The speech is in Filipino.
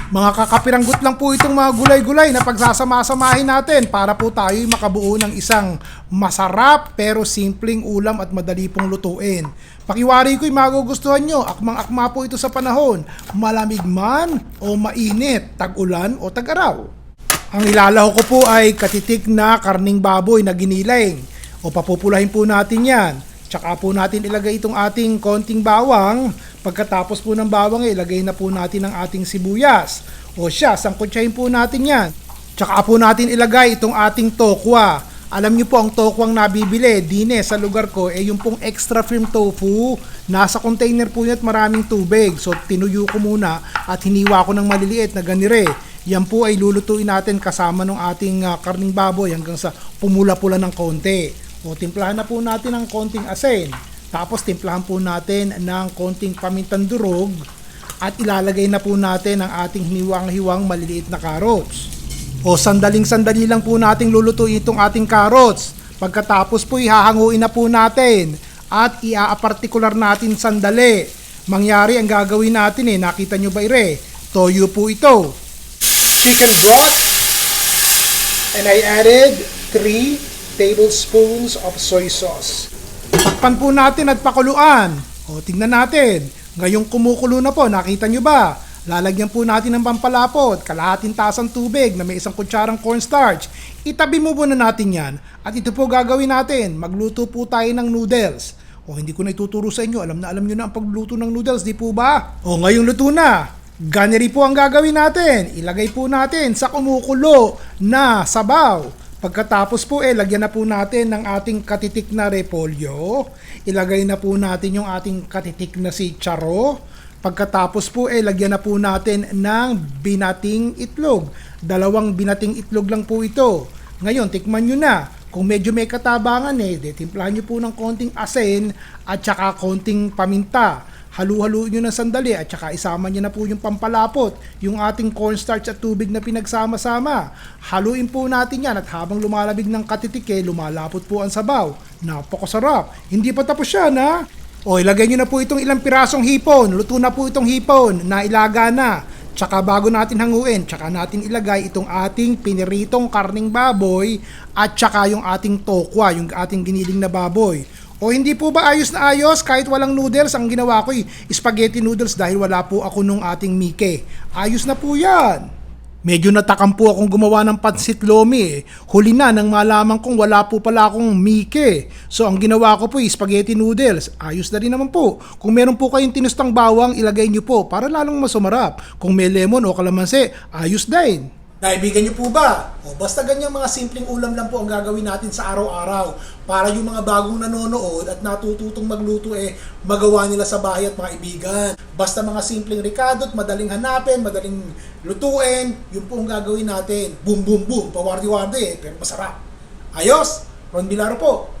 Mga kakapiranggot lang po itong mga gulay-gulay na pagsasama-samahin natin para po tayo'y makabuo ng isang masarap pero simpleng ulam at madali pong lutuin. Pakiwari ko'y magugustuhan nyo, akmang-akma po ito sa panahon, malamig man o mainit, tag-ulan o tag-araw. Ang ilalaho ko po ay katitik na karning baboy na giniling o papupulahin po natin yan. Tsaka po natin ilagay itong ating konting bawang. Pagkatapos po ng bawang, ilagay na po natin ang ating sibuyas. O siya, sangkutsahin po natin yan. Tsaka po natin ilagay itong ating tokwa. Alam niyo po ang tokwang nabibili, dine sa lugar ko, yung pong extra firm tofu. Nasa container po yun at maraming tubig. So tinuyo ko muna at hiniwa ko ng maliliit na ganire. Yan po ay lulutuin natin kasama ng ating karning baboy hanggang sa pumula-pula ng konti. O timplahan na po natin ng konting asin. Tapos timplahan po natin ng konting pamintang durog at ilalagay na po natin ang ating hiniwang-hiwang maliliit na carrots. O sandaling-sandali lang po nating lulutuin itong ating carrots. Pagkatapos po ihahanguin na po natin at ia-partikular natin sandali. Mangyari ang gagawin natin nakita nyo ba toyo po ito. Chicken broth and I added 3 tablespoons of soy sauce. Takpan po natin at pakuluan. O tingnan natin. Ngayong kumukulo na po, nakita nyo ba? Lalagyan po natin ng pampalapot, kalahating tasang tubig na may 1 kutsarang cornstarch. Itabi mo muna natin yan. At ito po gagawin natin. Magluto po tayo ng noodles. O hindi ko na ituturo sa inyo. Alam nyo na ang pagluto ng noodles, di po ba? O ngayong luto na. Ganeri po ang gagawin natin. Ilagay po natin sa kumukulo na sabaw. Pagkatapos po lagyan na po natin ng ating katitik na repolyo. Ilagay na po natin yung ating katitik na si charo. Pagkatapos po lagyan na po natin ng binating itlog. 2 binating itlog lang po ito. Ngayon, tikman nyo na. Kung medyo may katabangan timplahan nyo po ng konting asin at saka konting paminta. Halu-haluin nyo ng sandali at saka isama nyo na po yung pampalapot, yung ating cornstarch at tubig na pinagsama-sama. Haluin po natin yan at habang lumalabig ng katitik lumalapot po ang sabaw. Napakasarap. Hindi pa tapos yan O ilagay nyo na po itong ilang pirasong hipon. Luto na po itong hipon na ilaga na. Tsaka bago natin hanguin, tsaka natin ilagay itong ating piniritong karning baboy at tsaka yung ating tokwa, yung ating giniling na baboy. O hindi po ba ayos na ayos kahit walang noodles? Ang ginawa ko spaghetti noodles dahil wala po ako nung ating Mike. Ayos na po yan. Medyo natakam po akong gumawa ng pansit lomi Huli na nang malaman kong wala po pala akong Mike. So ang ginawa ko po spaghetti noodles. Ayos na rin naman po. Kung meron po kayong tinustang bawang, ilagay nyo po para lalong mas sumarap. Kung may lemon o kalamansi, ayos din. Naibigan nyo po ba? O basta ganyang mga simpleng ulam lang po ang gagawin natin sa araw-araw para yung mga bagong nanonood at natututong magluto magawa nila sa bahay at mga ibigan. Basta mga simpleng ricado at madaling hanapin, madaling lutuin, yun po ang gagawin natin. Boom, boom, boom, pawardi-wardi pero masarap. Ayos! Ron Bilaro po.